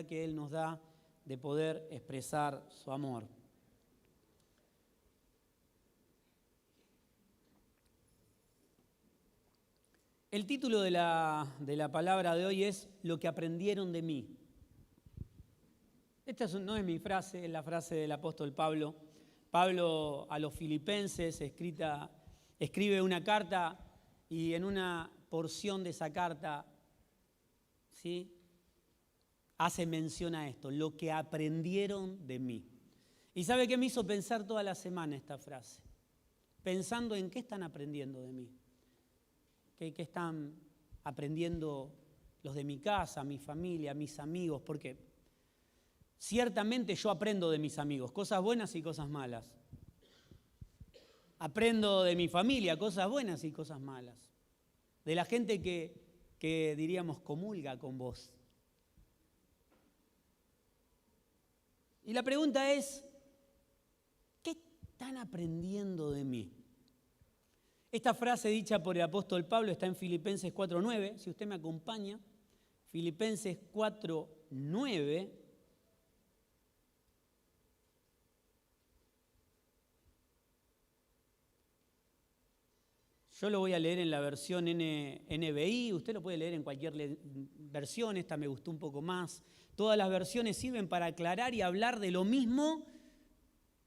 que Él nos da de poder expresar su amor. El título de la palabra de hoy es Lo que aprendieron de mí. Esta no es mi frase, es la frase del apóstol Pablo. Pablo a los filipenses escribe una carta y en una porción de esa carta, ¿sí?, hace mención a esto, lo que aprendieron de mí. ¿Y sabe qué me hizo pensar toda la semana esta frase? Pensando en qué están aprendiendo de mí. ¿Qué están aprendiendo los de mi casa, mi familia, mis amigos? Porque ciertamente yo aprendo de mis amigos, cosas buenas y cosas malas. Aprendo de mi familia, cosas buenas y cosas malas. De la gente que diríamos comulga con vos. Y la pregunta es, ¿qué están aprendiendo de mí? Esta frase dicha por el apóstol Pablo está en Filipenses 4:9. Si usted me acompaña, Filipenses 4:9. Yo lo voy a leer en la versión NBI, usted lo puede leer en cualquier versión, esta me gustó un poco más. Todas las versiones sirven para aclarar y hablar de lo mismo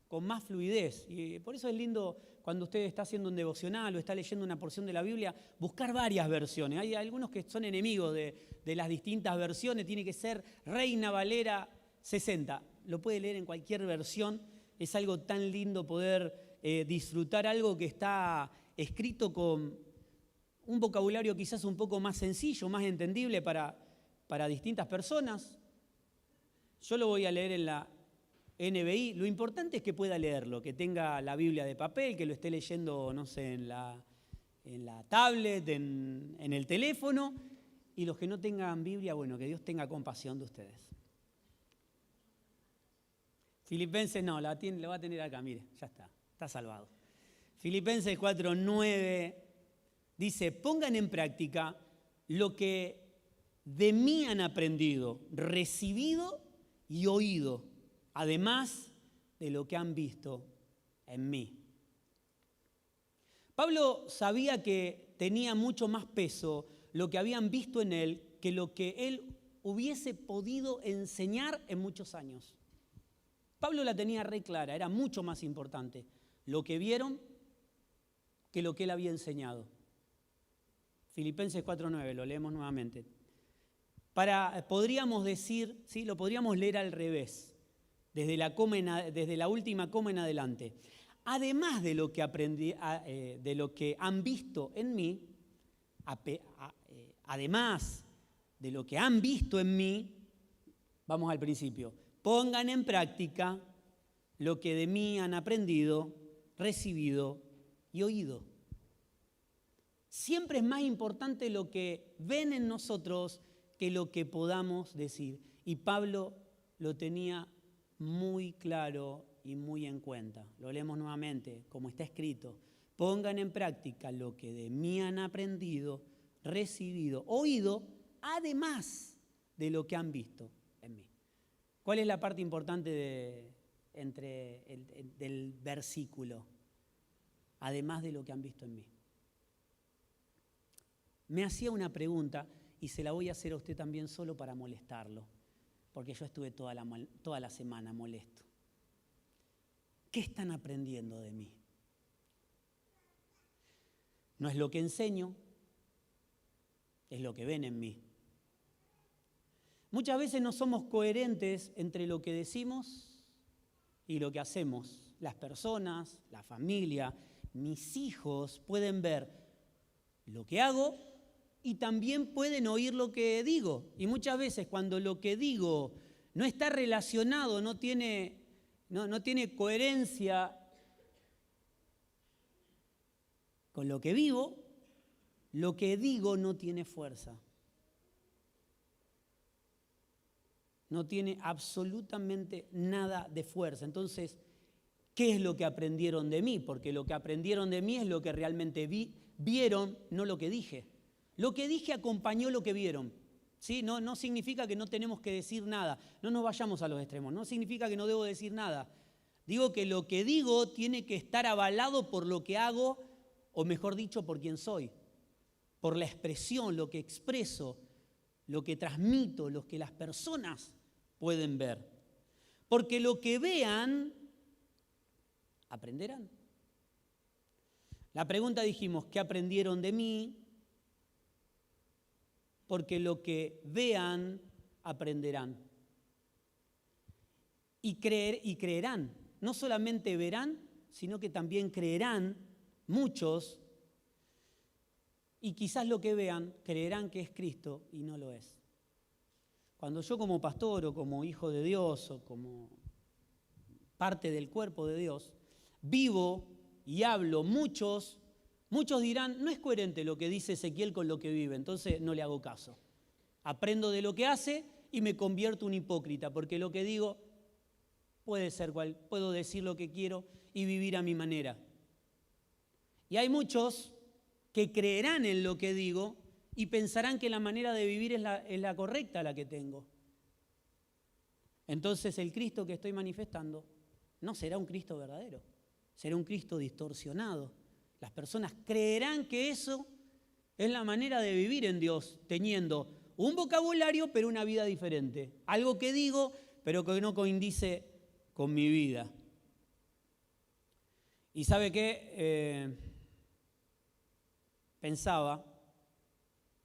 con más fluidez. Y por eso es lindo cuando usted está haciendo un devocional o está leyendo una porción de la Biblia, buscar varias versiones. Hay algunos que son enemigos de las distintas versiones, tiene que ser Reina Valera 60. Lo puede leer en cualquier versión, es algo tan lindo poder disfrutar algo que está escrito con un vocabulario quizás un poco más sencillo, más entendible para distintas personas. Yo lo voy a leer en la NBI. Lo importante es que pueda leerlo, que tenga la Biblia de papel, que lo esté leyendo, no sé, en la tablet, en el teléfono. Y los que no tengan Biblia, bueno, que Dios tenga compasión de ustedes. Filipenses no, lo va a tener acá, mire, ya está salvado. Filipenses 4:9 dice, pongan en práctica lo que de mí han aprendido, recibido y oído, además de lo que han visto en mí. Pablo sabía que tenía mucho más peso lo que habían visto en él que lo que él hubiese podido enseñar en muchos años. Pablo la tenía re clara, era mucho más importante lo que vieron que lo que él había enseñado. Filipenses 4:9, lo leemos nuevamente. Podríamos decir, ¿sí?, lo podríamos leer al revés, desde la última coma en adelante. Además de lo que aprendí, de lo que han visto en mí, además de lo que han visto en mí, vamos al principio, pongan en práctica lo que de mí han aprendido, recibido y oído. Siempre es más importante lo que ven en nosotros que lo que podamos decir. Y Pablo lo tenía muy claro y muy en cuenta. Lo leemos nuevamente, como está escrito. Pongan en práctica lo que de mí han aprendido, recibido, oído, además de lo que han visto en mí. ¿Cuál es la parte importante del versículo? Además de lo que han visto en mí. Me hacía una pregunta y se la voy a hacer a usted también solo para molestarlo, porque yo estuve toda la semana molesto. ¿Qué están aprendiendo de mí? No es lo que enseño, es lo que ven en mí. Muchas veces no somos coherentes entre lo que decimos y lo que hacemos. Las personas, la familia, mis hijos pueden ver lo que hago y también pueden oír lo que digo. Y muchas veces cuando lo que digo no está relacionado, no tiene coherencia con lo que vivo, lo que digo no tiene fuerza. No tiene absolutamente nada de fuerza. Entonces, ¿qué es lo que aprendieron de mí? Porque lo que aprendieron de mí es lo que realmente vieron, no lo que dije. Lo que dije acompañó lo que vieron. ¿Sí? No significa que no tenemos que decir nada. No nos vayamos a los extremos. No significa que no debo decir nada. Digo que lo que digo tiene que estar avalado por lo que hago, o mejor dicho, por quien soy. Por la expresión, lo que expreso, lo que transmito, lo que las personas pueden ver. Porque lo que vean, aprenderán. La pregunta dijimos, ¿qué aprendieron de mí? Porque lo que vean, aprenderán. Y creerán. No solamente verán, sino que también creerán muchos. Y quizás lo que vean, creerán que es Cristo y no lo es. Cuando yo como pastor o como hijo de Dios o como parte del cuerpo de Dios, vivo y hablo, muchos dirán, no es coherente lo que dice Ezequiel con lo que vive, entonces no le hago caso. Aprendo de lo que hace y me convierto en un hipócrita, porque lo que digo puede ser puedo decir lo que quiero y vivir a mi manera. Y hay muchos que creerán en lo que digo y pensarán que la manera de vivir es la correcta la que tengo. Entonces el Cristo que estoy manifestando no será un Cristo verdadero, será un Cristo distorsionado. Las personas creerán que eso es la manera de vivir en Dios, teniendo un vocabulario pero una vida diferente. Algo que digo pero que no coincide con mi vida. ¿Y sabe qué? Pensaba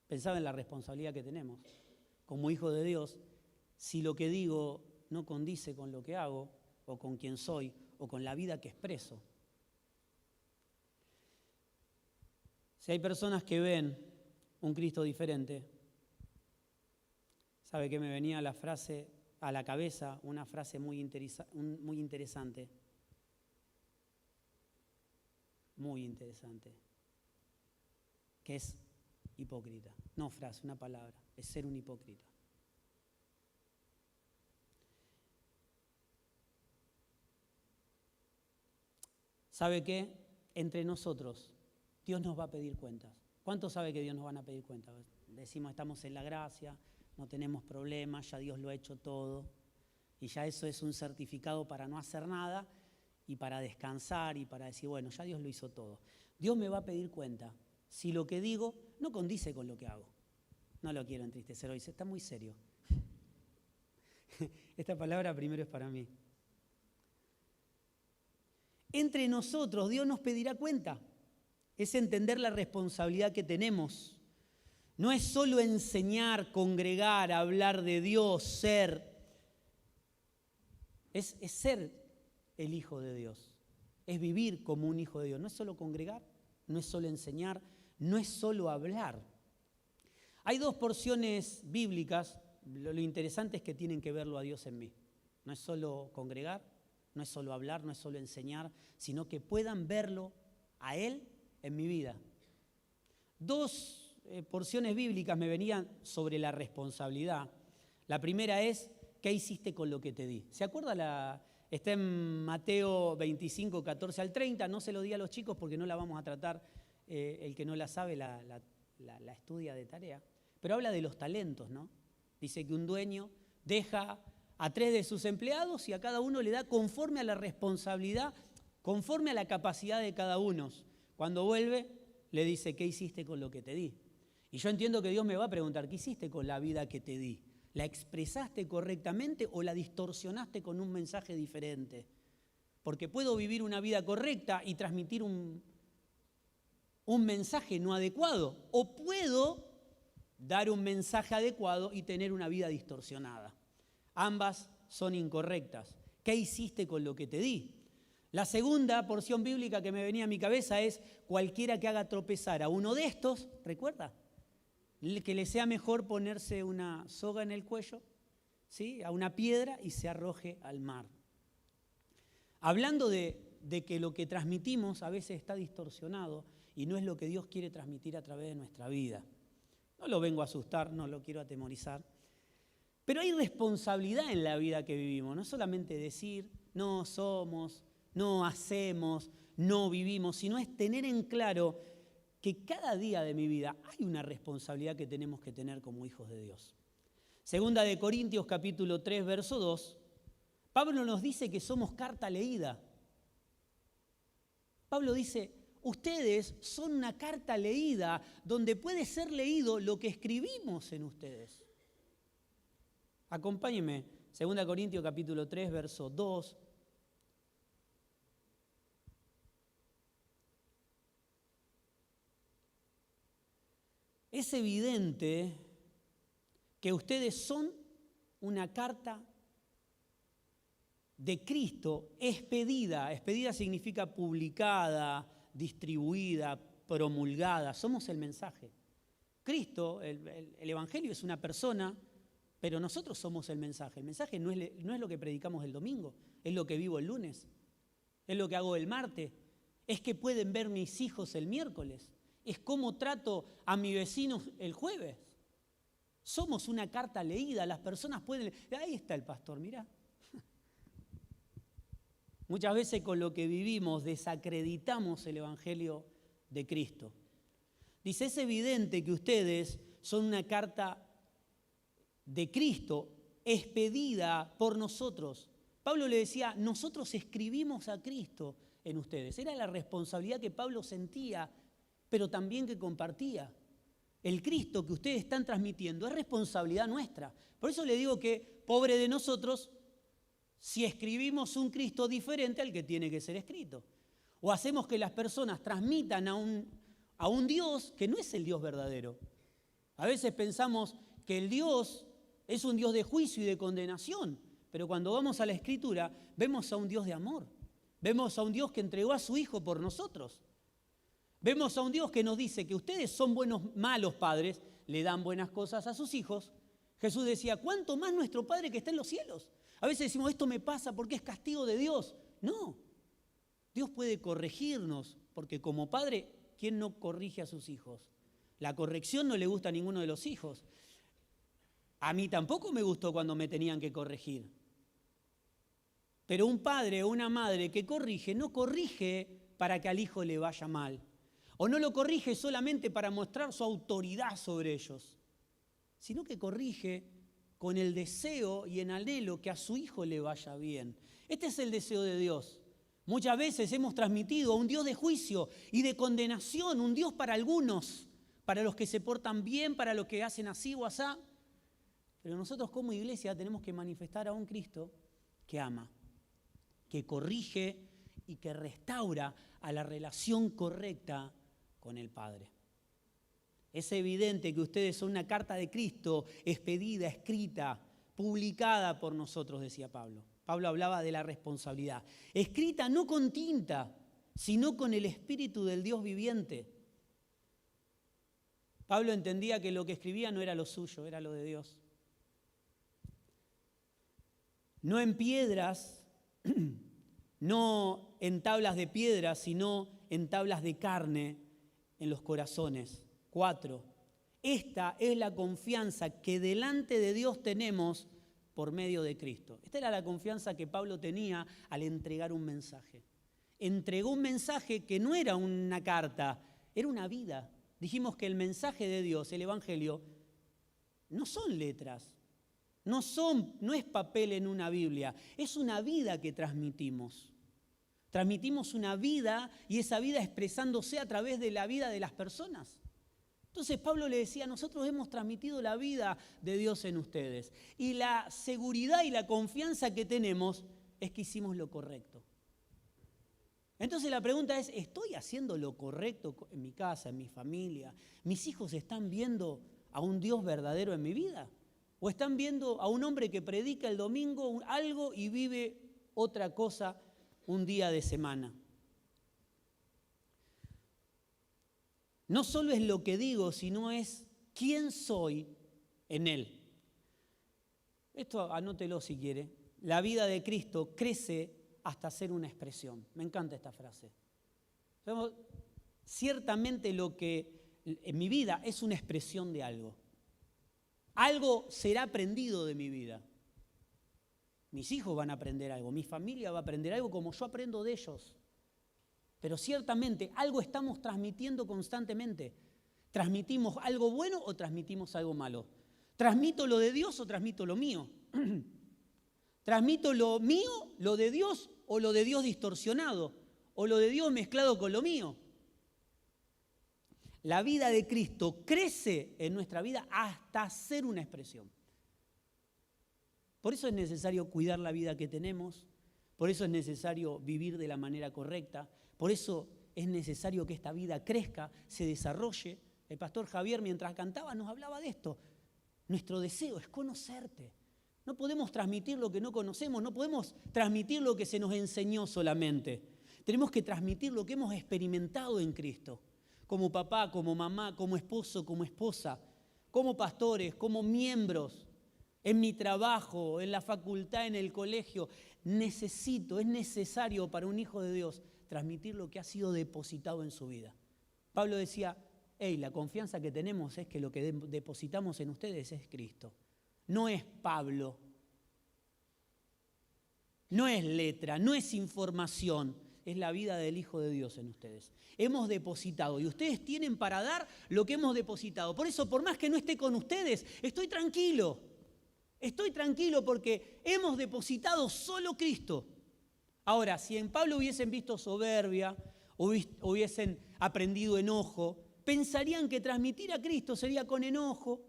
en la responsabilidad que tenemos como hijo de Dios. Si lo que digo no condice con lo que hago, o con quien soy, o con la vida que expreso. Si hay personas que ven un Cristo diferente, ¿sabe qué me venía a la cabeza? Una frase muy interesante. Muy interesante. Que es hipócrita. No frase, una palabra. Es ser un hipócrita. ¿Sabe qué? Entre nosotros, Dios nos va a pedir cuentas. ¿Cuántos sabe que Dios nos van a pedir cuentas? Decimos, estamos en la gracia, no tenemos problemas, ya Dios lo ha hecho todo. Y ya eso es un certificado para no hacer nada y para descansar y para decir, bueno, ya Dios lo hizo todo. Dios me va a pedir cuenta si lo que digo no condice con lo que hago. No lo quiero entristecer hoy, está muy serio. Esta palabra primero es para mí. Entre nosotros Dios nos pedirá cuenta. Es entender la responsabilidad que tenemos. No es solo enseñar, congregar, hablar de Dios, ser. Es ser el Hijo de Dios. Es vivir como un Hijo de Dios. No es solo congregar, no es solo enseñar, no es solo hablar. Hay dos porciones bíblicas. Lo interesante es que tienen que verlo a Dios en mí. No es solo congregar, no es solo hablar, no es solo enseñar, sino que puedan verlo a Él en mi vida. Dos porciones bíblicas me venían sobre la responsabilidad. La primera es, ¿qué hiciste con lo que te di? ¿Se acuerda? Está en Mateo 25, 14 al 30. No se lo di a los chicos porque no la vamos a tratar. El que no la sabe la estudia de tarea. Pero habla de los talentos, ¿no? Dice que un dueño deja a 3 de sus empleados y a cada uno le da conforme a la responsabilidad, conforme a la capacidad de cada uno. Cuando vuelve, le dice, ¿qué hiciste con lo que te di? Y yo entiendo que Dios me va a preguntar, ¿qué hiciste con la vida que te di? ¿La expresaste correctamente o la distorsionaste con un mensaje diferente? Porque puedo vivir una vida correcta y transmitir un mensaje no adecuado, o puedo dar un mensaje adecuado y tener una vida distorsionada. Ambas son incorrectas. ¿Qué hiciste con lo que te di? La segunda porción bíblica que me venía a mi cabeza es cualquiera que haga tropezar a uno de estos, ¿recuerda? Que le sea mejor ponerse una soga en el cuello, ¿sí? A una piedra y se arroje al mar. Hablando de que lo que transmitimos a veces está distorsionado y no es lo que Dios quiere transmitir a través de nuestra vida. No lo vengo a asustar, no lo quiero atemorizar. Pero hay responsabilidad en la vida que vivimos, no solamente decir, no somos, no hacemos, no vivimos, sino es tener en claro que cada día de mi vida hay una responsabilidad que tenemos que tener como hijos de Dios. Segunda de Corintios capítulo 3, verso 2, Pablo nos dice que somos carta leída. Pablo dice, ustedes son una carta leída donde puede ser leído lo que escribimos en ustedes. Acompáñenme, 2 Corintios capítulo 3, verso 2. Es evidente que ustedes son una carta de Cristo expedida. Expedida significa publicada, distribuida, promulgada. Somos el mensaje. Cristo, el Evangelio es una persona, pero nosotros somos el mensaje. El mensaje no es lo que predicamos el domingo, es lo que vivo el lunes, es lo que hago el martes, es que pueden ver mis hijos el miércoles, es cómo trato a mi vecino el jueves. Somos una carta leída, las personas pueden... Ahí está el pastor, mirá. Muchas veces con lo que vivimos desacreditamos el Evangelio de Cristo. Dice, es evidente que ustedes son una carta de Cristo expedida por nosotros. Pablo le decía, nosotros escribimos a Cristo en ustedes. Era la responsabilidad que Pablo sentía, pero también que compartía. El Cristo que ustedes están transmitiendo es responsabilidad nuestra. Por eso le digo que, pobre de nosotros, si escribimos un Cristo diferente al que tiene que ser escrito. O hacemos que las personas transmitan a un Dios que no es el Dios verdadero. A veces pensamos que el Dios es un Dios de juicio y de condenación, pero cuando vamos a la Escritura vemos a un Dios de amor. Vemos a un Dios que entregó a su Hijo por nosotros. Vemos a un Dios que nos dice que ustedes son malos padres, le dan buenas cosas a sus hijos. Jesús decía, ¿cuánto más nuestro Padre que está en los cielos? A veces decimos, esto me pasa porque es castigo de Dios. No, Dios puede corregirnos, porque como padre, ¿quién no corrige a sus hijos? La corrección no le gusta a ninguno de los hijos. A mí tampoco me gustó cuando me tenían que corregir. Pero un padre o una madre que corrige, no corrige para que al hijo le vaya mal. O no lo corrige solamente para mostrar su autoridad sobre ellos, sino que corrige con el deseo y en anhelo que a su hijo le vaya bien. Este es el deseo de Dios. Muchas veces hemos transmitido a un Dios de juicio y de condenación, un Dios para algunos, para los que se portan bien, para los que hacen así o asá. Pero nosotros como iglesia tenemos que manifestar a un Cristo que ama, que corrige y que restaura a la relación correcta con el Padre. Es evidente que ustedes son una carta de Cristo expedida, escrita, publicada por nosotros, decía Pablo. Pablo hablaba de la responsabilidad. Escrita no con tinta, sino con el Espíritu del Dios viviente. Pablo entendía que lo que escribía no era lo suyo, era lo de Dios. No en piedras, no en tablas de piedra, sino en tablas de carne en los corazones. 4. Esta es la confianza que delante de Dios tenemos por medio de Cristo. Esta era la confianza que Pablo tenía al entregar un mensaje. Entregó un mensaje que no era una carta, era una vida. Dijimos que el mensaje de Dios, el Evangelio, no son letras, no es papel en una Biblia, es una vida que transmitimos. Transmitimos una vida y esa vida expresándose a través de la vida de las personas. Entonces Pablo le decía, nosotros hemos transmitido la vida de Dios en ustedes. Y la seguridad y la confianza que tenemos es que hicimos lo correcto. Entonces la pregunta es, ¿estoy haciendo lo correcto en mi casa, en mi familia? ¿Mis hijos están viendo a un Dios verdadero en mi vida? ¿O están viendo a un hombre que predica el domingo algo y vive otra cosa un día de semana? No solo es lo que digo, sino es quién soy en Él. Esto anótelo si quiere. La vida de Cristo crece hasta ser una expresión. Me encanta esta frase. Ciertamente lo que en mi vida es una expresión de algo. Algo será aprendido de mi vida. Mis hijos van a aprender algo, mi familia va a aprender algo como yo aprendo de ellos. Pero ciertamente algo estamos transmitiendo constantemente. ¿Transmitimos algo bueno o transmitimos algo malo? ¿Transmito lo de Dios o transmito lo mío? ¿Transmito lo mío, lo de Dios, o lo de Dios distorsionado? ¿O lo de Dios mezclado con lo mío? La vida de Cristo crece en nuestra vida hasta ser una expresión. Por eso es necesario cuidar la vida que tenemos, por eso es necesario vivir de la manera correcta, por eso es necesario que esta vida crezca, se desarrolle. El pastor Javier, mientras cantaba, nos hablaba de esto. Nuestro deseo es conocerte. No podemos transmitir lo que no conocemos, no podemos transmitir lo que se nos enseñó solamente. Tenemos que transmitir lo que hemos experimentado en Cristo, como papá, como mamá, como esposo, como esposa, como pastores, como miembros, en mi trabajo, en la facultad, en el colegio. Es necesario para un hijo de Dios transmitir lo que ha sido depositado en su vida. Pablo decía, la confianza que tenemos es que lo que depositamos en ustedes es Cristo. No es Pablo, no es letra, no es información, es la vida del Hijo de Dios en ustedes. Hemos depositado y ustedes tienen para dar lo que hemos depositado. Por eso, por más que no esté con ustedes, estoy tranquilo. Estoy tranquilo porque hemos depositado solo Cristo. Ahora, si en Pablo hubiesen visto soberbia, hubiesen aprendido enojo, pensarían que transmitir a Cristo sería con enojo,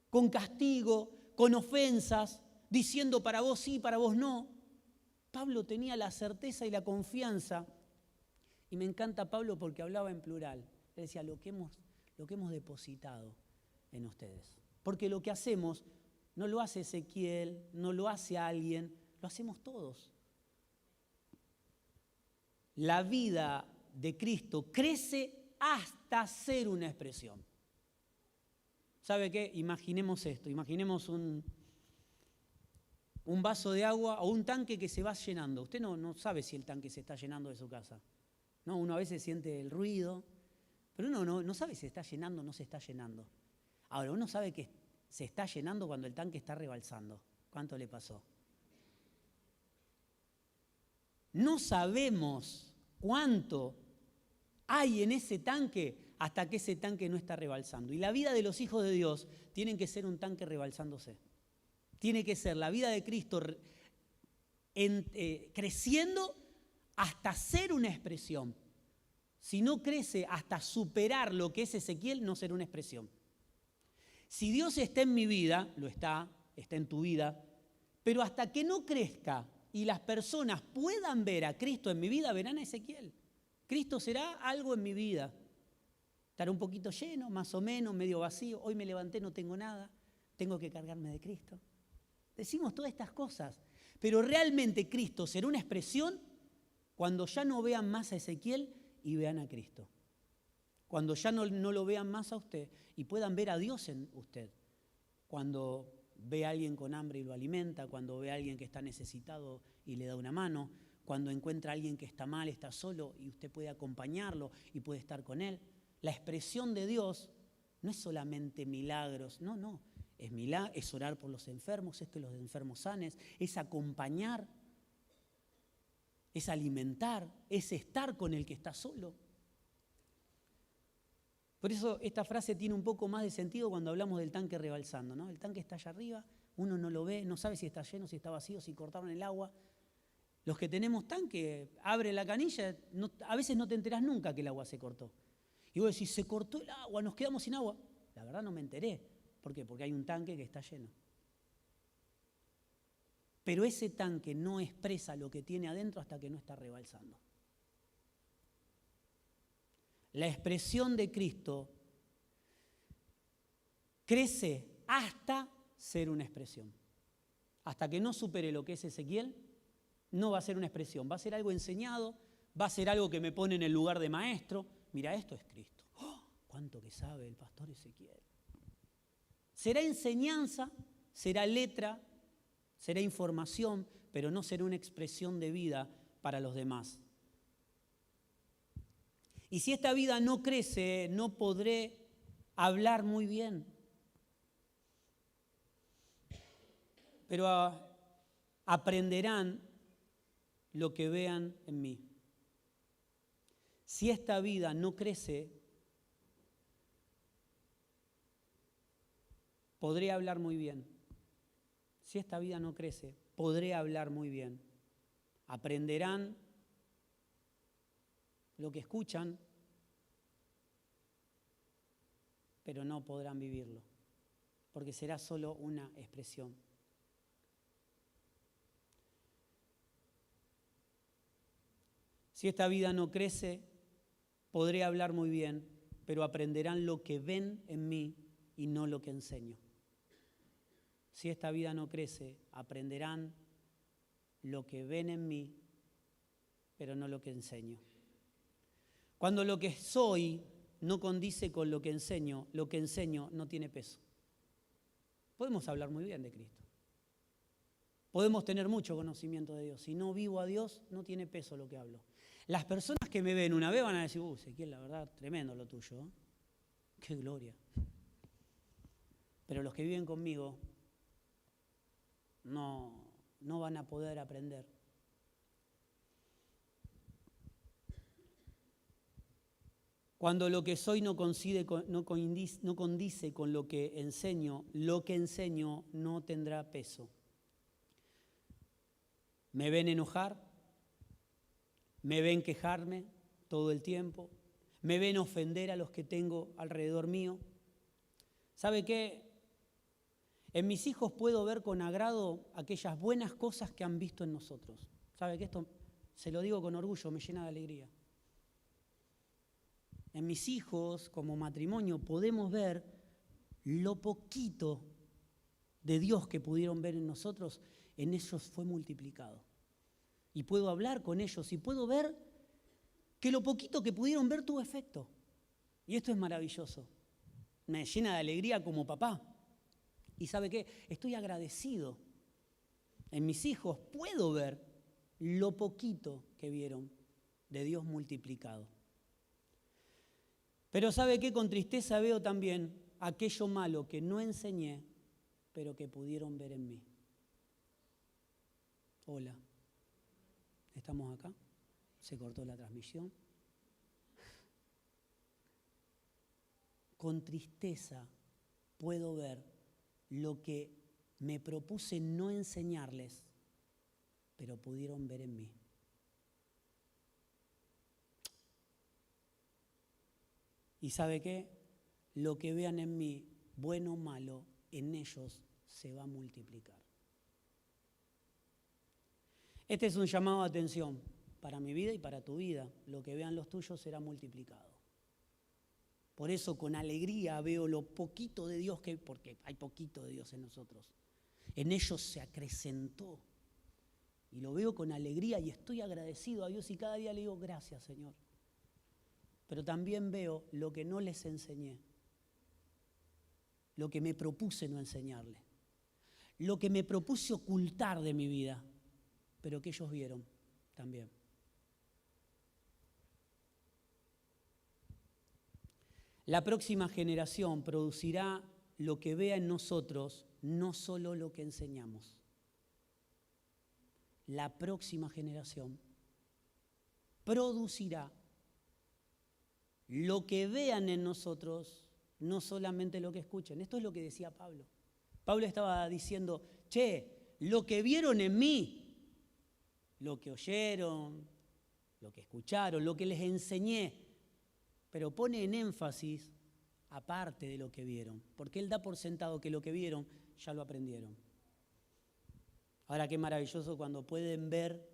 con castigo, con ofensas, diciendo para vos sí, para vos no. Pablo tenía la certeza y la confianza, y me encanta Pablo porque hablaba en plural. Él decía lo que hemos depositado en ustedes. Porque lo que hacemos no lo hace Ezequiel, no lo hace alguien, lo hacemos todos. La vida de Cristo crece hasta ser una expresión. ¿Sabe qué? Imaginemos esto, imaginemos un vaso de agua o un tanque que se va llenando. Usted no sabe si el tanque se está llenando de su casa. ¿No? Uno a veces siente el ruido, pero uno no sabe si se está llenando o no se está llenando. Ahora, uno sabe que se está llenando cuando el tanque está rebalsando. ¿Cuánto le pasó? No sabemos cuánto hay en ese tanque hasta que ese tanque no está rebalsando. Y la vida de los hijos de Dios tienen que ser un tanque rebalsándose. Tiene que ser la vida de Cristo creciendo hasta ser una expresión. Si no crece hasta superar lo que es Ezequiel, no será una expresión. Si Dios está en mi vida, lo está en tu vida, pero hasta que no crezca y las personas puedan ver a Cristo en mi vida, verán a Ezequiel. Cristo será algo en mi vida. Estará un poquito lleno, más o menos, medio vacío. Hoy me levanté, no tengo nada. Tengo que cargarme de Cristo. Decimos todas estas cosas, pero realmente Cristo será una expresión cuando ya no vean más a Ezequiel y vean a Cristo. Cuando ya no lo vean más a usted y puedan ver a Dios en usted. Cuando ve a alguien con hambre y lo alimenta, cuando ve a alguien que está necesitado y le da una mano, cuando encuentra a alguien que está mal, está solo y usted puede acompañarlo y puede estar con él. La expresión de Dios no es solamente milagros, no. Es orar por los enfermos, es que los enfermos sanes, es acompañar, es alimentar, es estar con el que está solo. Por eso esta frase tiene un poco más de sentido cuando hablamos del tanque rebalsando, ¿no? El tanque está allá arriba, uno no lo ve, no sabe si está lleno, si está vacío, si cortaron el agua. Los que tenemos tanque, abre la canilla, a veces no te enterás nunca que el agua se cortó. Y vos decís, se cortó el agua, nos quedamos sin agua. La verdad no me enteré. ¿Por qué? Porque hay un tanque que está lleno. Pero ese tanque no expresa lo que tiene adentro hasta que no está rebalsando. La expresión de Cristo crece hasta ser una expresión. Hasta que no supere lo que es Ezequiel, no va a ser una expresión, va a ser algo enseñado, va a ser algo que me pone en el lugar de maestro. Mira, esto es Cristo. ¡Oh! ¿Cuánto que sabe el pastor Ezequiel? Será enseñanza, será letra, será información, pero no será una expresión de vida para los demás. Y si esta vida no crece, no podré hablar muy bien. Pero aprenderán lo que vean en mí. Si esta vida no crece, podré hablar muy bien. Si esta vida no crece, podré hablar muy bien. Aprenderán lo que escuchan, pero no podrán vivirlo, porque será solo una expresión. Si esta vida no crece, podré hablar muy bien, pero aprenderán lo que ven en mí y no lo que enseño. Si esta vida no crece, aprenderán lo que ven en mí, pero no lo que enseño. Cuando lo que soy no condice con lo que enseño no tiene peso. Podemos hablar muy bien de Cristo. Podemos tener mucho conocimiento de Dios. Si no vivo a Dios, no tiene peso lo que hablo. Las personas que me ven una vez van a decir, Ezequiel, la verdad, tremendo lo tuyo, ¿eh? Qué gloria. Pero los que viven conmigo no van a poder aprender. Cuando lo que soy no condice con lo que enseño no tendrá peso. Me ven enojar, me ven quejarme todo el tiempo, me ven ofender a los que tengo alrededor mío. ¿Sabe qué? En mis hijos puedo ver con agrado aquellas buenas cosas que han visto en nosotros. ¿Sabe qué? Esto se lo digo con orgullo, me llena de alegría. En mis hijos, como matrimonio, podemos ver lo poquito de Dios que pudieron ver en nosotros, en ellos fue multiplicado. Y puedo hablar con ellos y puedo ver que lo poquito que pudieron ver tuvo efecto. Y esto es maravilloso. Me llena de alegría como papá. ¿Y sabe qué? Estoy agradecido. En mis hijos puedo ver lo poquito que vieron de Dios multiplicado. Pero ¿sabe qué? Con tristeza veo también aquello malo que no enseñé, pero que pudieron ver en mí. Hola, ¿estamos acá? ¿Se cortó la transmisión? Con tristeza puedo ver lo que me propuse no enseñarles, pero pudieron ver en mí. ¿Y sabe qué? Lo que vean en mí, bueno o malo, en ellos se va a multiplicar. Este es un llamado de atención para mi vida y para tu vida. Lo que vean los tuyos será multiplicado. Por eso con alegría veo lo poquito de Dios que hay, porque hay poquito de Dios en nosotros. En ellos se acrecentó. Y lo veo con alegría y estoy agradecido a Dios y cada día le digo gracias, Señor. Pero también veo lo que no les enseñé, lo que me propuse no enseñarles, lo que me propuse ocultar de mi vida, pero que ellos vieron también. La próxima generación producirá lo que vea en nosotros, no solo lo que enseñamos. La próxima generación producirá lo que vean en nosotros, no solamente lo que escuchen. Esto es lo que decía Pablo. Pablo estaba diciendo, lo que vieron en mí, lo que oyeron, lo que escucharon, lo que les enseñé, pero pone en énfasis aparte de lo que vieron, porque él da por sentado que lo que vieron ya lo aprendieron. Ahora qué maravilloso cuando pueden ver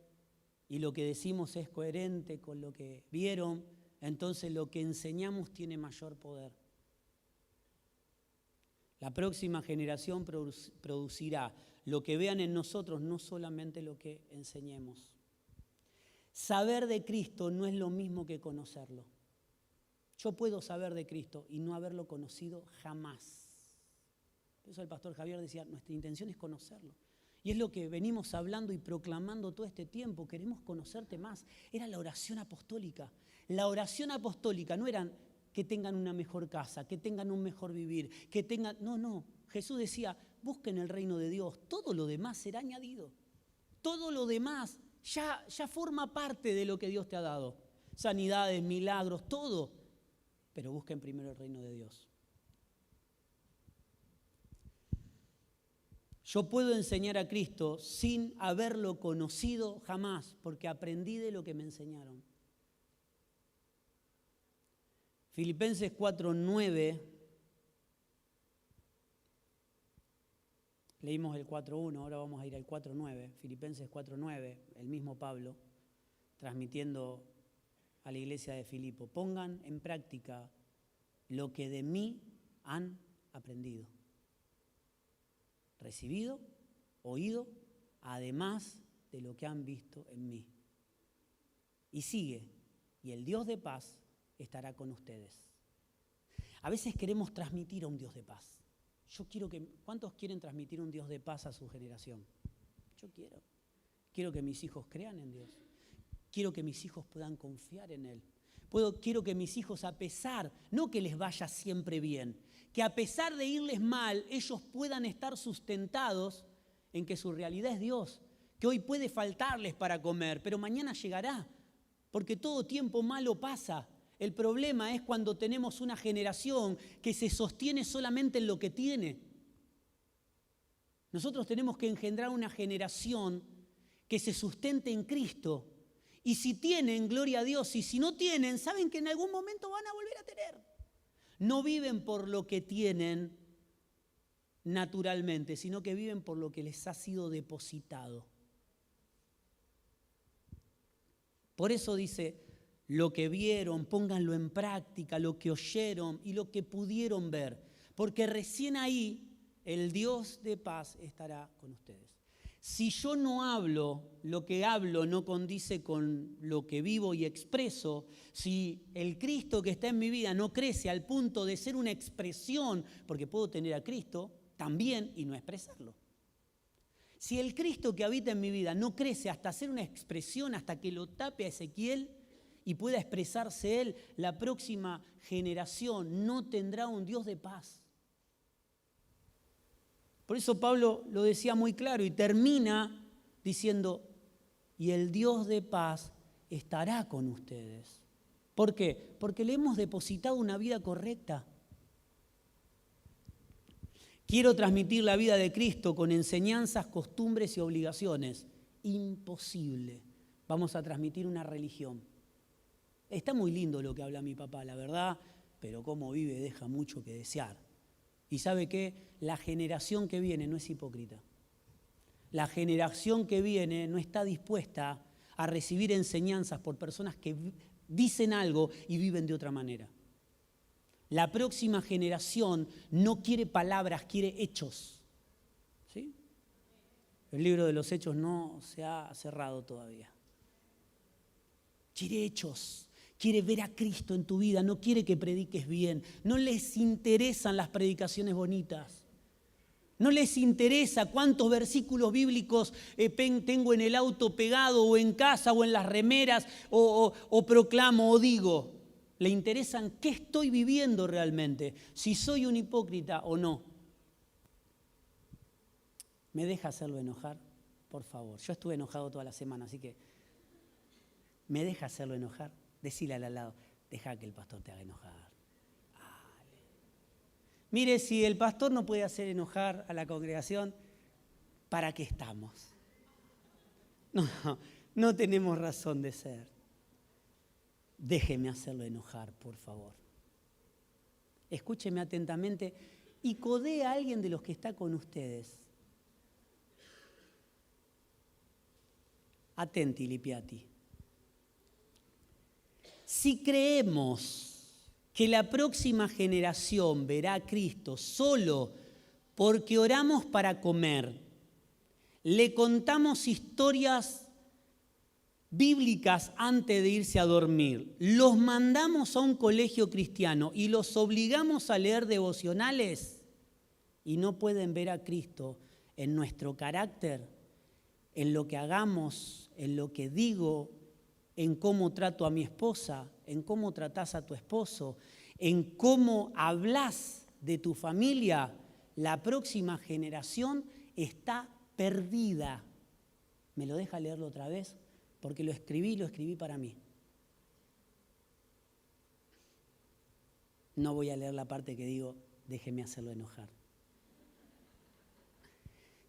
y lo que decimos es coherente con lo que vieron, entonces lo que enseñamos tiene mayor poder. La próxima generación producirá lo que vean en nosotros, no solamente lo que enseñemos. Saber de Cristo no es lo mismo que conocerlo. Yo puedo saber de Cristo y no haberlo conocido jamás. Por eso el pastor Javier decía, nuestra intención es conocerlo. Y es lo que venimos hablando y proclamando todo este tiempo. Queremos conocerte más. Era la oración apostólica. La oración apostólica no eran que tengan una mejor casa, que tengan un mejor vivir, que tengan... No. Jesús decía, busquen el reino de Dios. Todo lo demás será añadido. Todo lo demás ya forma parte de lo que Dios te ha dado. Sanidades, milagros, todo. Pero busquen primero el reino de Dios. Yo puedo enseñar a Cristo sin haberlo conocido jamás, porque aprendí de lo que me enseñaron. Filipenses 4:9, leímos el 4:1, ahora vamos a ir al 4:9. Filipenses 4:9, el mismo Pablo, transmitiendo a la iglesia de Filipo. Pongan en práctica lo que de mí han aprendido, recibido, oído, además de lo que han visto en mí. Y sigue, y el Dios de paz estará con ustedes. A veces queremos transmitir a un Dios de paz. ¿Cuántos quieren transmitir un Dios de paz a su generación? Yo quiero. Quiero que mis hijos crean en Dios. Quiero que mis hijos puedan confiar en Él. Quiero que mis hijos, a pesar, no que les vaya siempre bien, que a pesar de irles mal, ellos puedan estar sustentados en que su realidad es Dios, que hoy puede faltarles para comer, pero mañana llegará, porque todo tiempo malo pasa. El problema es cuando tenemos una generación que se sostiene solamente en lo que tiene. Nosotros tenemos que engendrar una generación que se sustente en Cristo. Y si tienen, gloria a Dios, y si no tienen, saben que en algún momento van a volver a tener. No viven por lo que tienen naturalmente, sino que viven por lo que les ha sido depositado. Por eso dice, lo que vieron, pónganlo en práctica, lo que oyeron y lo que pudieron ver, porque recién ahí el Dios de paz estará con ustedes. Si yo no hablo, lo que hablo no condice con lo que vivo y expreso, si el Cristo que está en mi vida no crece al punto de ser una expresión, porque puedo tener a Cristo también y no expresarlo. Si el Cristo que habita en mi vida no crece hasta ser una expresión, hasta que lo tape a Ezequiel y pueda expresarse él, la próxima generación no tendrá un Dios de paz. Por eso Pablo lo decía muy claro y termina diciendo, y el Dios de paz estará con ustedes. ¿Por qué? Porque le hemos depositado una vida correcta. Quiero transmitir la vida de Cristo con enseñanzas, costumbres y obligaciones. Imposible. Vamos a transmitir una religión. Está muy lindo lo que habla mi papá, la verdad, pero cómo vive deja mucho que desear. ¿Y sabe qué? La generación que viene no es hipócrita. La generación que viene no está dispuesta a recibir enseñanzas por personas que dicen algo y viven de otra manera. La próxima generación no quiere palabras, quiere hechos. ¿Sí? El libro de los Hechos no se ha cerrado todavía. Quiere hechos. Quiere ver a Cristo en tu vida, no quiere que prediques bien. No les interesan las predicaciones bonitas. No les interesa cuántos versículos bíblicos tengo en el auto pegado o en casa o en las remeras o proclamo o digo. Le interesan qué estoy viviendo realmente, si soy un hipócrita o no. ¿Me deja hacerlo enojar? Por favor. Yo estuve enojado toda la semana, así que ¿me deja hacerlo enojar? Decile al lado, deja que el pastor te haga enojar. Dale. Mire, si el pastor no puede hacer enojar a la congregación, ¿para qué estamos? No tenemos razón de ser. Déjeme hacerlo enojar, por favor. Escúcheme atentamente y codee a alguien de los que está con ustedes. Atenti, lipiati. Si creemos que la próxima generación verá a Cristo solo porque oramos para comer, le contamos historias bíblicas antes de irse a dormir, los mandamos a un colegio cristiano y los obligamos a leer devocionales y no pueden ver a Cristo en nuestro carácter, en lo que hagamos, en lo que digo, en cómo trato a mi esposa, en cómo tratás a tu esposo, en cómo hablas de tu familia, la próxima generación está perdida. ¿Me lo deja leerlo otra vez? Porque lo escribí para mí. No voy a leer la parte que digo, déjeme hacerlo enojar.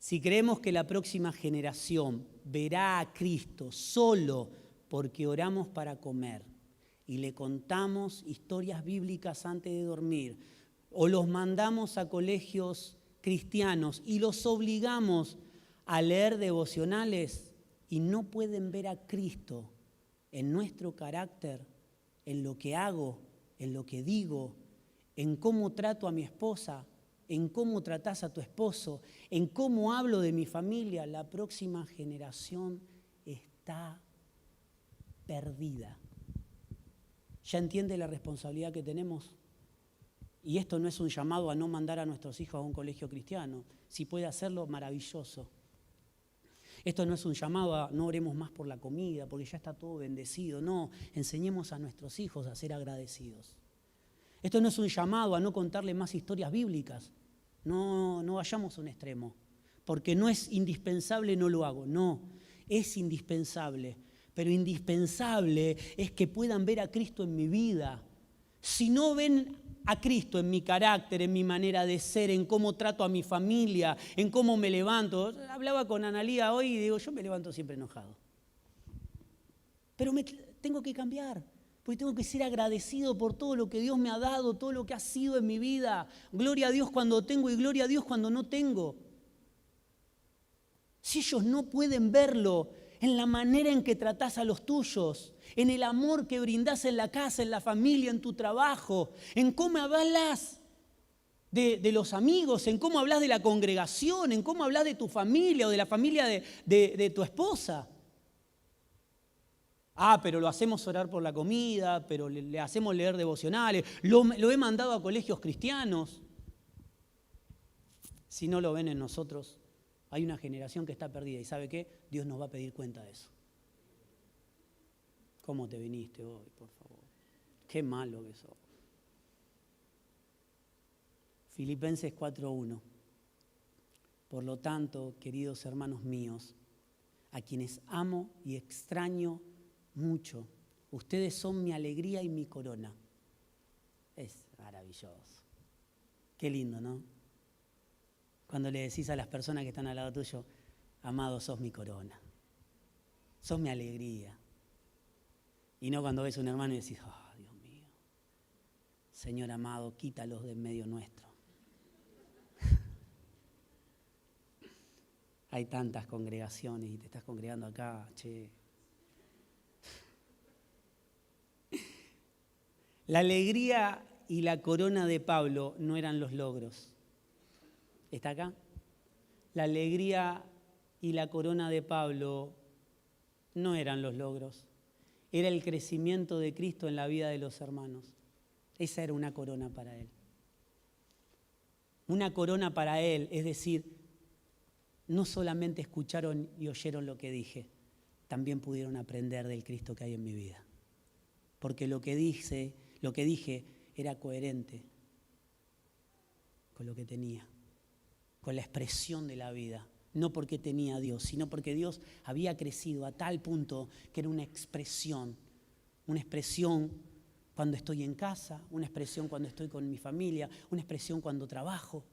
Si creemos que la próxima generación verá a Cristo solo porque oramos para comer y le contamos historias bíblicas antes de dormir, o los mandamos a colegios cristianos y los obligamos a leer devocionales y no pueden ver a Cristo en nuestro carácter, en lo que hago, en lo que digo, en cómo trato a mi esposa, en cómo tratás a tu esposo, en cómo hablo de mi familia, la próxima generación está perdida. ¿Ya entiende la responsabilidad que tenemos? Y esto no es un llamado a no mandar a nuestros hijos a un colegio cristiano. Si puede hacerlo, maravilloso. Esto no es un llamado a no oremos más por la comida, porque ya está todo bendecido. No, enseñemos a nuestros hijos a ser agradecidos. Esto no es un llamado a no contarle más historias bíblicas. No vayamos a un extremo. Porque no es indispensable, no lo hago. No, es indispensable. Pero indispensable es que puedan ver a Cristo en mi vida. Si no ven a Cristo en mi carácter, en mi manera de ser, en cómo trato a mi familia, en cómo me levanto. Hablaba con Analía hoy y digo, yo me levanto siempre enojado. Pero tengo que cambiar. Porque tengo que ser agradecido por todo lo que Dios me ha dado, todo lo que ha sido en mi vida. Gloria a Dios cuando tengo y gloria a Dios cuando no tengo. Si ellos no pueden verlo en la manera en que tratás a los tuyos, en el amor que brindás en la casa, en la familia, en tu trabajo, en cómo hablas de los amigos, en cómo hablas de la congregación, en cómo hablas de tu familia o de la familia de tu esposa. Pero lo hacemos orar por la comida, pero le hacemos leer devocionales, lo he mandado a colegios cristianos. Si no lo ven en nosotros, hay una generación que está perdida. ¿Y sabe qué? Dios nos va a pedir cuenta de eso. ¿Cómo te viniste hoy, por favor? Qué malo que sos. Filipenses 4:1. Por lo tanto, queridos hermanos míos, a quienes amo y extraño mucho, ustedes son mi alegría y mi corona. Es maravilloso. Qué lindo, ¿no? Cuando le decís a las personas que están al lado tuyo, amado, sos mi corona, sos mi alegría. Y no cuando ves a un hermano y decís, Dios mío, Señor amado, quítalos de en medio nuestro. Hay tantas congregaciones y te estás congregando acá, che. La alegría y la corona de Pablo no eran los logros. ¿Está acá? La alegría y la corona de Pablo no eran los logros. Era el crecimiento de Cristo en la vida de los hermanos. Esa era una corona para él. Una corona para él, es decir, no solamente escucharon y oyeron lo que dije, también pudieron aprender del Cristo que hay en mi vida. Porque lo que dije era coherente con lo que tenía, con la expresión de la vida. No porque tenía a Dios, sino porque Dios había crecido a tal punto que era una expresión cuando estoy en casa, una expresión cuando estoy con mi familia, una expresión cuando trabajo.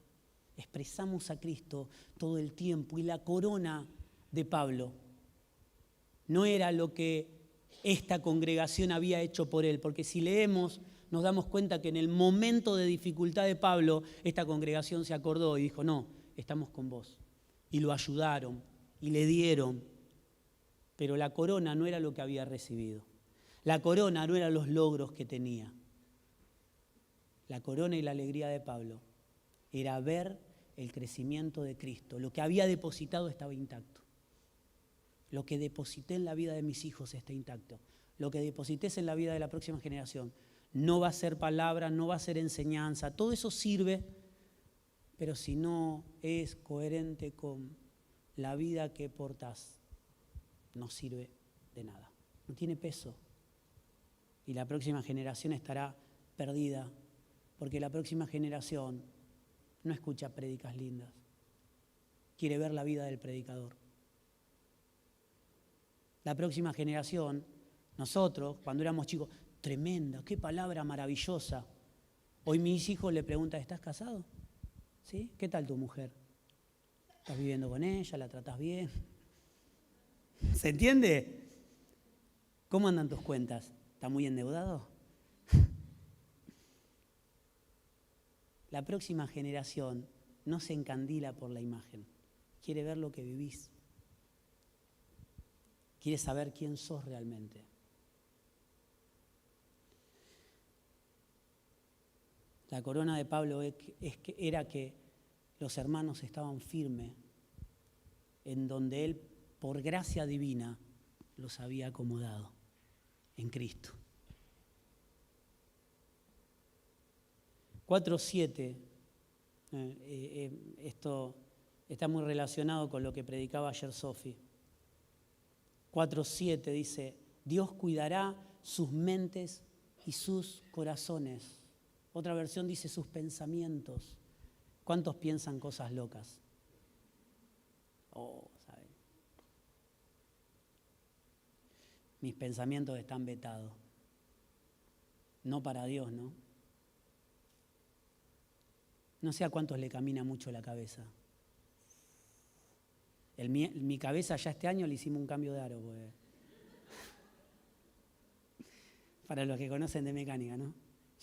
Expresamos a Cristo todo el tiempo. Y la corona de Pablo no era lo que esta congregación había hecho por él, porque si leemos nos damos cuenta que en el momento de dificultad de Pablo, esta congregación se acordó y dijo, no, estamos con vos. Y lo ayudaron y le dieron, pero la corona no era lo que había recibido. La corona no eran los logros que tenía. La corona y la alegría de Pablo era ver el crecimiento de Cristo. Lo que había depositado estaba intacto. Lo que deposité en la vida de mis hijos está intacto. Lo que deposites en la vida de la próxima generación no va a ser palabra, no va a ser enseñanza. Todo eso sirve, pero si no es coherente con la vida que portás, no sirve de nada. No tiene peso. Y la próxima generación estará perdida, porque la próxima generación no escucha prédicas lindas. Quiere ver la vida del predicador. La próxima generación, nosotros, cuando éramos chicos, tremenda, qué palabra maravillosa. Hoy mis hijos le preguntan, ¿estás casado? ¿Sí? ¿Qué tal tu mujer? Estás viviendo con ella, la tratás bien. ¿Se entiende? ¿Cómo andan tus cuentas? ¿Estás muy endeudado? La próxima generación no se encandila por la imagen. Quiere ver lo que vivís. Quiere saber quién sos realmente. La corona de Pablo era que los hermanos estaban firmes en donde él, por gracia divina, los había acomodado en Cristo. 4:7, esto está muy relacionado con lo que predicaba ayer Sofi. 4:7 dice, Dios cuidará sus mentes y sus corazones. Otra versión dice sus pensamientos. ¿Cuántos piensan cosas locas? ¿Saben? Mis pensamientos están vetados. No para Dios, ¿no? No sé a cuántos le camina mucho la cabeza. Mi cabeza ya este año le hicimos un cambio de aro. Para los que conocen de mecánica, ¿no?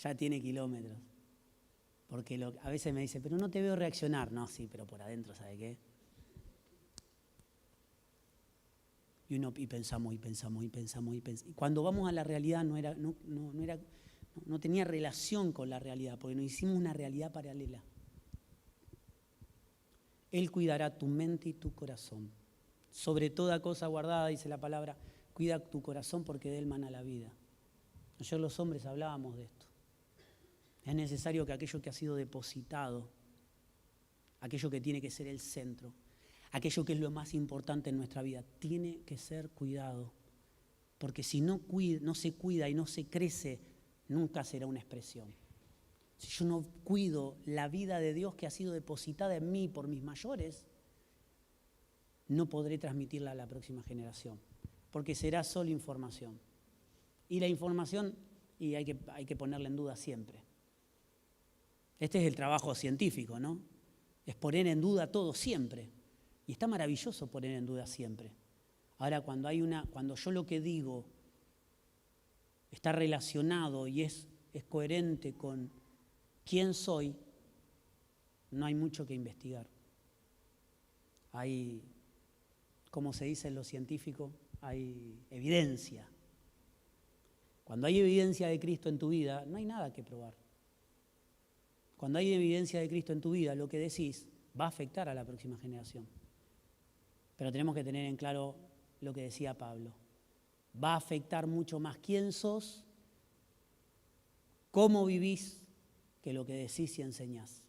Ya tiene kilómetros. Porque a veces me dice, pero no te veo reaccionar. No, sí, pero por adentro, ¿sabe qué? Y pensamos. Y cuando vamos a la realidad no tenía relación con la realidad, porque nos hicimos una realidad paralela. Él cuidará tu mente y tu corazón. Sobre toda cosa guardada, dice la palabra, cuida tu corazón porque de él mana la vida. Ayer los hombres hablábamos de esto. Es necesario que aquello que ha sido depositado, aquello que tiene que ser el centro, aquello que es lo más importante en nuestra vida, tiene que ser cuidado. Porque si no se cuida y no se crece, nunca será una expresión. Si yo no cuido la vida de Dios que ha sido depositada en mí por mis mayores, no podré transmitirla a la próxima generación, porque será solo información. Y la información hay que ponerla en duda siempre. Este es el trabajo científico, ¿no? Es poner en duda todo siempre. Y está maravilloso poner en duda siempre. Ahora, cuando yo lo que digo está relacionado y es coherente con quién soy, no hay mucho que investigar. Hay, como se dice en lo científico, hay evidencia. Cuando hay evidencia de Cristo en tu vida, no hay nada que probar. Cuando hay evidencia de Cristo en tu vida, lo que decís va a afectar a la próxima generación. Pero tenemos que tener en claro lo que decía Pablo. Va a afectar mucho más quién sos, cómo vivís, que lo que decís y enseñás.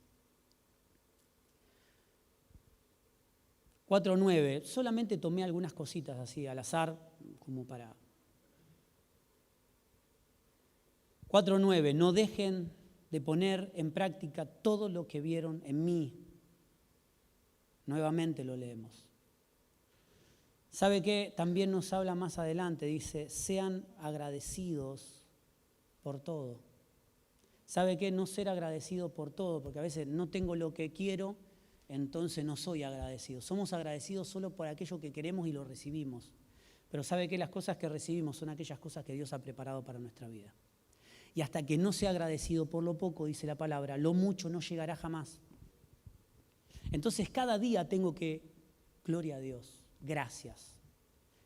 4:9, solamente tomé algunas cositas así al azar, como para... 4:9, no dejen de poner en práctica todo lo que vieron en mí. Nuevamente lo leemos. ¿Sabe qué? También nos habla más adelante, dice, sean agradecidos por todo. ¿Sabe qué? No ser agradecido por todo, porque a veces no tengo lo que quiero, entonces no soy agradecido. Somos agradecidos solo por aquello que queremos y lo recibimos. Pero ¿sabe qué? Las cosas que recibimos son aquellas cosas que Dios ha preparado para nuestra vida. Y hasta que no sea agradecido por lo poco, dice la palabra, lo mucho no llegará jamás. Entonces cada día tengo que, gloria a Dios, gracias.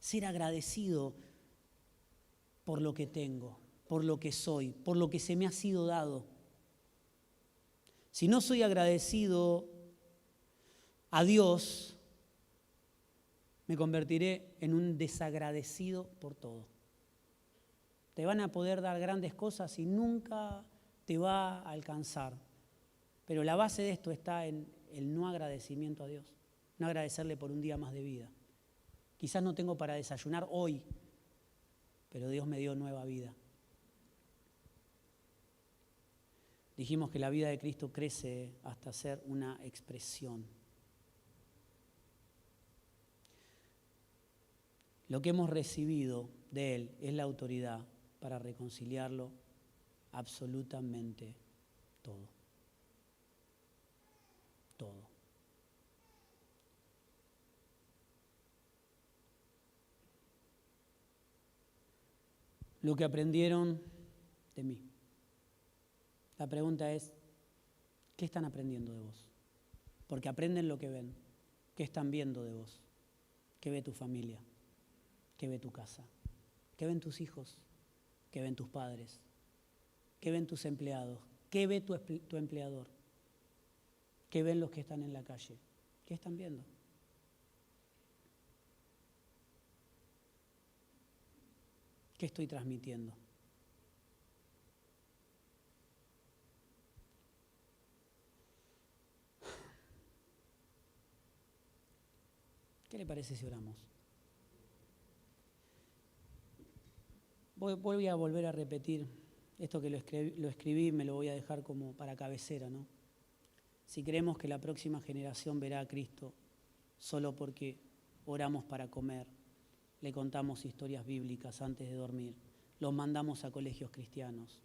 Ser agradecido por lo que tengo, por lo que soy, por lo que se me ha sido dado. Si no soy agradecido a Dios, me convertiré en un desagradecido por todo. Te van a poder dar grandes cosas y nunca te va a alcanzar. Pero la base de esto está en el no agradecimiento a Dios, no agradecerle por un día más de vida. Quizás no tengo para desayunar hoy, pero Dios me dio nueva vida. Dijimos que la vida de Cristo crece hasta ser una expresión. Lo que hemos recibido de Él es la autoridad para reconciliarlo absolutamente todo. Todo. lo que aprendieron de mí. La pregunta es, ¿qué están aprendiendo de vos? Porque aprenden lo que ven. ¿Qué están viendo de vos? ¿Qué ve tu familia? ¿Qué ve tu casa? ¿Qué ven tus hijos? ¿Qué ven tus padres? ¿Qué ven tus empleados? ¿Qué ve tu empleador? ¿Qué ven los que están en la calle? ¿Qué están viendo? ¿Qué estoy transmitiendo? ¿Qué le parece si oramos? Voy a volver a repetir esto que lo escribí, me lo voy a dejar como para cabecera, ¿no? Si creemos que la próxima generación verá a Cristo solo porque oramos para comer, le contamos historias bíblicas antes de dormir, los mandamos a colegios cristianos,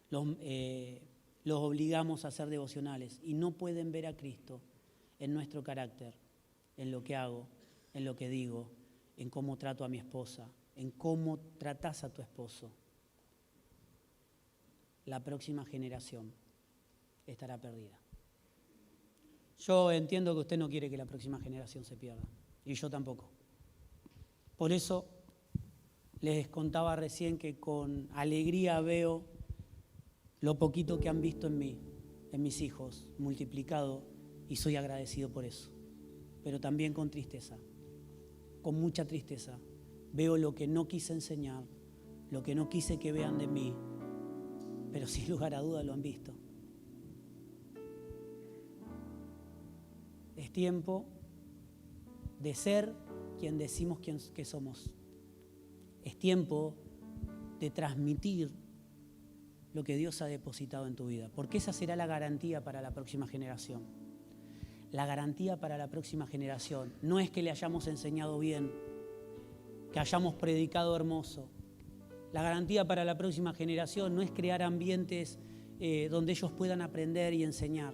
los obligamos a hacer devocionales y no pueden ver a Cristo en nuestro carácter, en lo que hago, en lo que digo, en cómo trato a mi esposa, en cómo tratás a tu esposo, la próxima generación estará perdida. Yo entiendo que usted no quiere que la próxima generación se pierda, y yo tampoco. Por eso les contaba recién que con alegría veo lo poquito que han visto en mí, en mis hijos, multiplicado, y soy agradecido por eso. Pero también con tristeza, con mucha tristeza, veo lo que no quise enseñar, lo que no quise que vean de mí, pero sin lugar a duda lo han visto. Es tiempo de ser quien decimos que somos. Es tiempo de transmitir lo que Dios ha depositado en tu vida, porque esa será la garantía para la próxima generación. La garantía para la próxima generación no es que le hayamos enseñado bien, que hayamos predicado hermoso. La garantía para la próxima generación no es crear ambientes donde ellos puedan aprender y enseñar.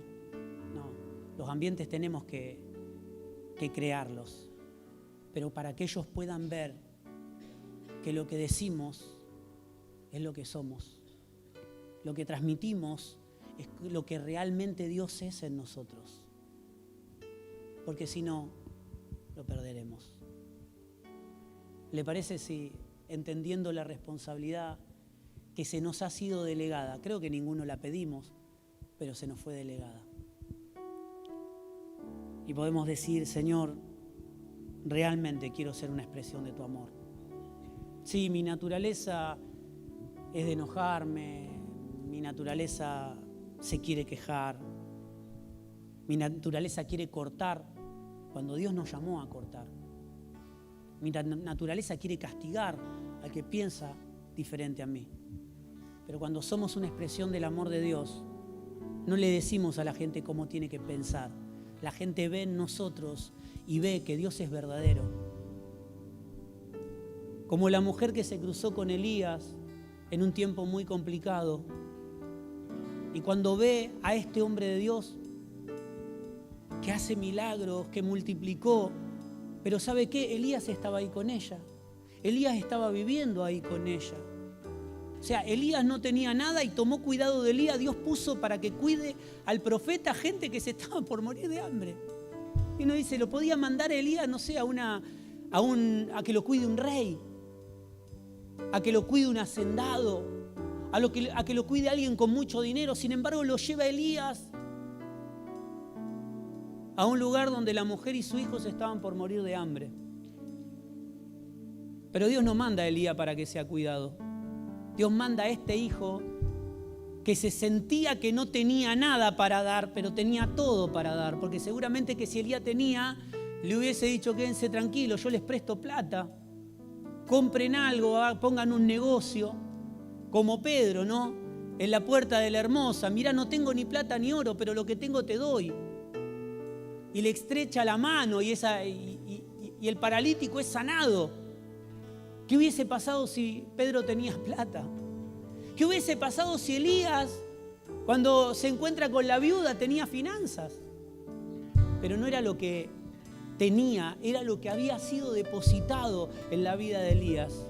No, los ambientes tenemos que crearlos, pero para que ellos puedan ver que lo que decimos es lo que somos. Lo que transmitimos es lo que realmente Dios es en nosotros. Porque si no, lo perderemos. ¿Le parece si, entendiendo la responsabilidad que se nos ha sido delegada, creo que ninguno la pedimos, pero se nos fue delegada? Y podemos decir, Señor, realmente quiero ser una expresión de tu amor. Sí, mi naturaleza es de enojarme, mi naturaleza se quiere quejar, mi naturaleza quiere cortar cuando Dios nos llamó a cortar. Mi naturaleza quiere castigar al que piensa diferente a mí. Pero cuando somos una expresión del amor de Dios, no le decimos a la gente cómo tiene que pensar. La gente ve en nosotros y ve que Dios es verdadero. Como la mujer que se cruzó con Elías en un tiempo muy complicado. Y cuando ve a este hombre de Dios que hace milagros, que multiplicó, pero ¿sabe qué? Elías estaba ahí con ella. Elías estaba viviendo ahí con ella. O sea, Elías no tenía nada y tomó cuidado de Elías. Dios puso para que cuide al profeta gente que se estaba por morir de hambre. Y uno dice, lo podía mandar Elías, no sé, a que lo cuide un rey, a que lo cuide un hacendado, a que lo cuide alguien con mucho dinero. Sin embargo, lo lleva Elías a un lugar donde la mujer y su hijo se estaban por morir de hambre. Pero Dios no manda a Elías para que sea cuidado. Dios manda a este hijo que se sentía que no tenía nada para dar, pero tenía todo para dar. Porque seguramente que si Elías tenía, le hubiese dicho, quédense tranquilos, yo les presto plata. Compren algo, pongan un negocio. Como Pedro, ¿no? En la puerta de la hermosa. Mirá, no tengo ni plata ni oro, pero lo que tengo te doy. Y le estrecha la mano y el paralítico es sanado. ¿Qué hubiese pasado si Pedro tenía plata? ¿Qué hubiese pasado si Elías, cuando se encuentra con la viuda, tenía finanzas? Pero no era lo que tenía, era lo que había sido depositado en la vida de Elías.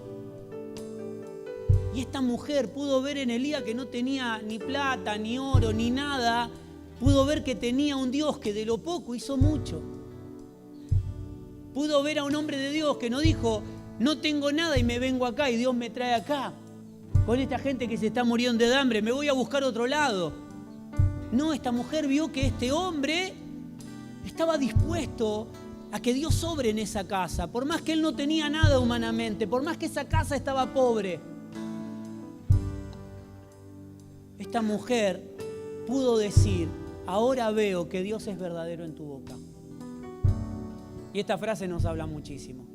Y esta mujer pudo ver en Elías que no tenía ni plata, ni oro, ni nada. Pudo ver que tenía un Dios que de lo poco hizo mucho. Pudo ver a un hombre de Dios que no dijo, no tengo nada y me vengo acá y Dios me trae acá. Con esta gente que se está muriendo de hambre, me voy a buscar otro lado. No, esta mujer vio que este hombre estaba dispuesto a que Dios obre en esa casa. Por más que él no tenía nada humanamente, por más que esa casa estaba pobre. Esta mujer pudo decir, ahora veo que Dios es verdadero en tu boca. Y esta frase nos habla muchísimo.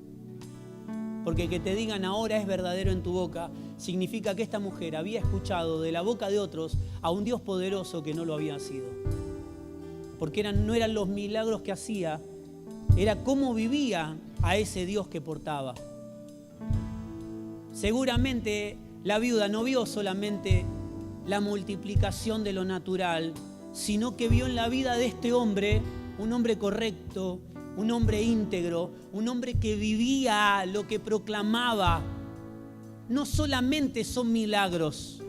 Porque que te digan ahora es verdadero en tu boca, significa que esta mujer había escuchado de la boca de otros a un Dios poderoso que no lo había sido. Porque no eran los milagros que hacía, era cómo vivía a ese Dios que portaba. Seguramente la viuda no vio solamente la multiplicación de lo natural, sino que vio en la vida de este hombre un hombre correcto, un hombre íntegro, un hombre que vivía lo que proclamaba. No solamente son milagros.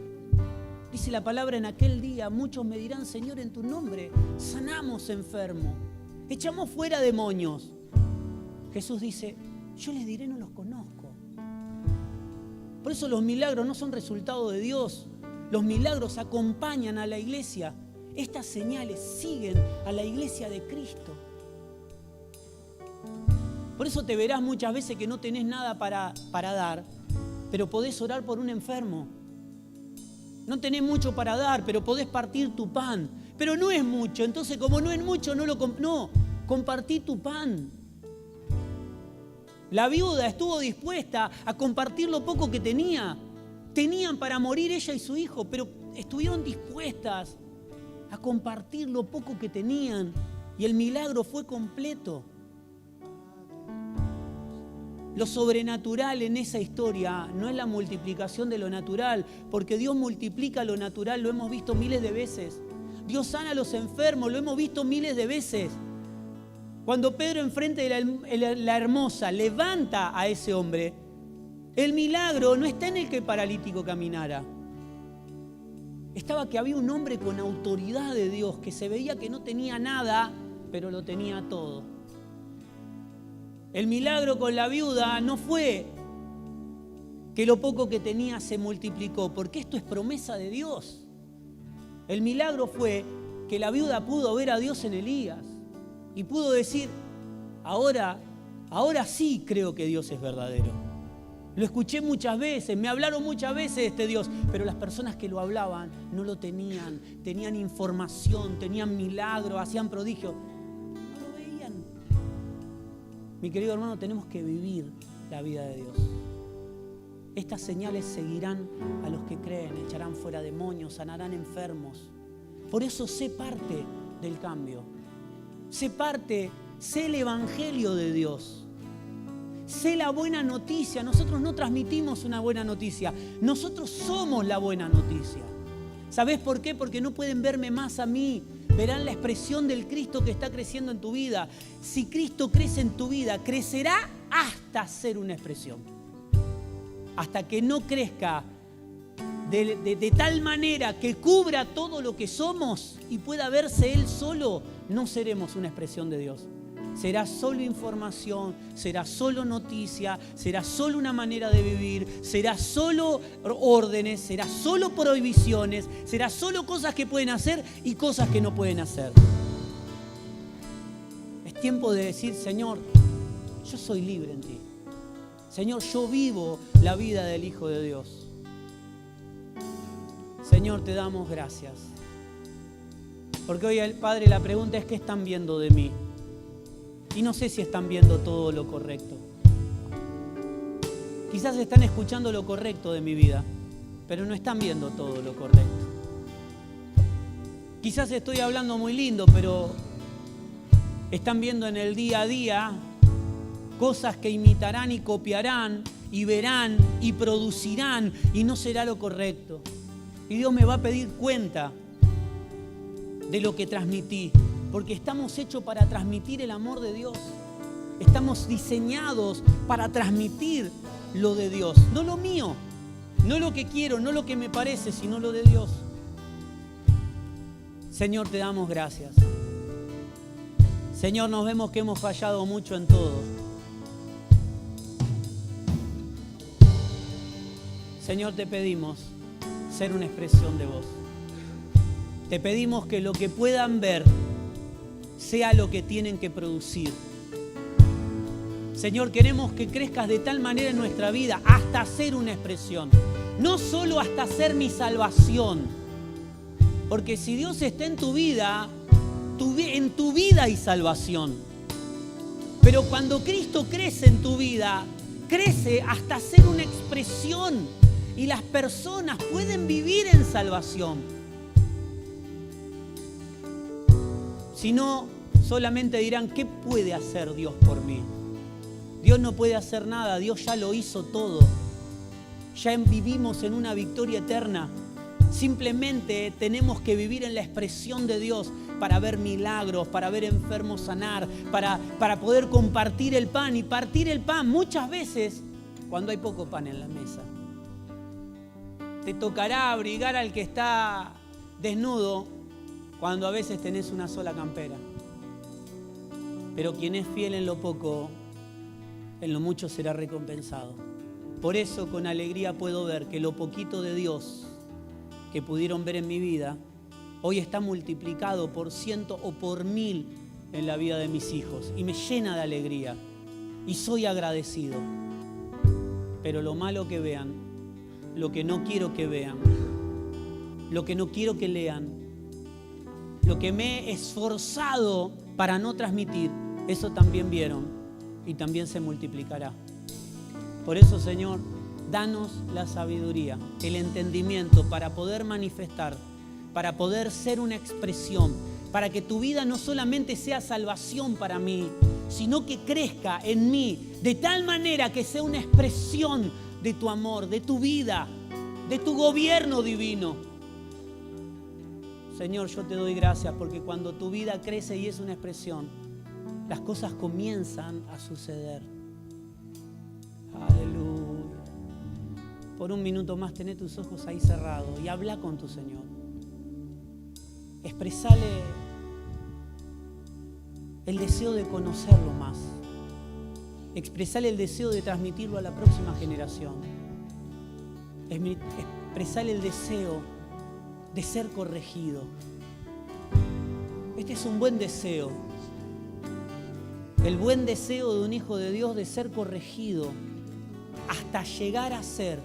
Dice la palabra, en aquel día muchos me dirán, Señor, en tu nombre sanamos enfermos, echamos fuera demonios. Jesús dice, yo les diré, no los conozco. Por eso los milagros no son resultado de Dios. Los milagros acompañan a la iglesia. Estas señales siguen a la iglesia de Cristo. Por eso te verás muchas veces que no tenés nada para dar, pero podés orar por un enfermo. No tenés mucho para dar, pero podés partir tu pan. Pero no es mucho, entonces como no es mucho, no, compartí tu pan. La viuda estuvo dispuesta a compartir lo poco que tenía. Tenían para morir ella y su hijo, pero estuvieron dispuestas a compartir lo poco que tenían. Y el milagro fue completo. Lo sobrenatural en esa historia no es la multiplicación de lo natural, porque Dios multiplica lo natural, lo hemos visto miles de veces. Dios sana a los enfermos, lo hemos visto miles de veces. Cuando Pedro enfrente de la hermosa levanta a ese hombre, el milagro no está en el que el paralítico caminara. Estaba que había un hombre con autoridad de Dios, que se veía que no tenía nada, pero lo tenía todo. El milagro con la viuda no fue que lo poco que tenía se multiplicó, porque esto es promesa de Dios. El milagro fue que la viuda pudo ver a Dios en Elías y pudo decir, ahora sí creo que Dios es verdadero. Lo escuché muchas veces, me hablaron muchas veces de este Dios, pero las personas que lo hablaban no lo tenían, tenían información, tenían milagros, hacían prodigios. Mi querido hermano, tenemos que vivir la vida de Dios. Estas señales seguirán a los que creen, echarán fuera demonios, sanarán enfermos. Por eso sé parte del cambio. Sé el evangelio de Dios. Sé la buena noticia. Nosotros no transmitimos una buena noticia. Nosotros somos la buena noticia. ¿Sabés por qué? Porque no pueden verme más a mí. Verán la expresión del Cristo que está creciendo en tu vida. Si Cristo crece en tu vida, crecerá hasta ser una expresión. Hasta que no crezca de tal manera que cubra todo lo que somos y pueda verse Él solo, no seremos una expresión de Dios. Será solo información, será solo noticia, será solo una manera de vivir, será solo órdenes, será solo prohibiciones, será solo cosas que pueden hacer y cosas que no pueden hacer. Es tiempo de decir, Señor, yo soy libre en ti. Señor, yo vivo la vida del Hijo de Dios. Señor, te damos gracias. Porque hoy, Padre, la pregunta es, ¿qué están viendo de mí? Y no sé si están viendo todo lo correcto. Quizás están escuchando lo correcto de mi vida, pero no están viendo todo lo correcto. Quizás estoy hablando muy lindo, pero están viendo en el día a día cosas que imitarán y copiarán y verán y producirán y no será lo correcto. Y Dios me va a pedir cuenta de lo que transmití. Porque estamos hechos para transmitir el amor de Dios. Estamos diseñados para transmitir lo de Dios, no lo mío. No lo que quiero, no lo que me parece, sino lo de Dios. Señor, te damos gracias. Señor, nos vemos que hemos fallado mucho en todo. Señor, te pedimos ser una expresión de vos. Te pedimos que lo que puedan ver sea lo que tienen que producir. Señor, queremos que crezcas de tal manera en nuestra vida hasta ser una expresión. No solo hasta ser mi salvación. Porque si Dios está en tu vida, en tu vida hay salvación. Pero cuando Cristo crece en tu vida, crece hasta ser una expresión. Y las personas pueden vivir en salvación. Si no, solamente dirán, ¿qué puede hacer Dios por mí? Dios no puede hacer nada, Dios ya lo hizo todo. Ya vivimos en una victoria eterna. Simplemente tenemos que vivir en la expresión de Dios para ver milagros, para ver enfermos sanar, para poder compartir el pan y partir el pan muchas veces cuando hay poco pan en la mesa. Te tocará abrigar al que está desnudo cuando a veces tenés una sola campera. Pero quien es fiel en lo poco, en lo mucho será recompensado. Por eso con alegría puedo ver que lo poquito de Dios que pudieron ver en mi vida, hoy está multiplicado por 100 o por 1000 en la vida de mis hijos. Y me llena de alegría. Y soy agradecido. Pero lo malo que vean, lo que no quiero que vean, lo que no quiero que lean, lo que me he esforzado para no transmitir, eso también vieron y también se multiplicará. Por eso, Señor, danos la sabiduría, el entendimiento para poder manifestar, para poder ser una expresión, para que tu vida no solamente sea salvación para mí, sino que crezca en mí de tal manera que sea una expresión de tu amor, de tu vida, de tu gobierno divino. Señor, yo te doy gracias porque cuando tu vida crece y es una expresión, las cosas comienzan a suceder. Aleluya. Por un minuto más, tené tus ojos ahí cerrados y habla con tu Señor. Expresale el deseo de conocerlo más. Expresale el deseo de transmitirlo a la próxima generación. Expresale el deseo de ser corregido. Este es un buen deseo. El buen deseo de un hijo de Dios de ser corregido hasta llegar a ser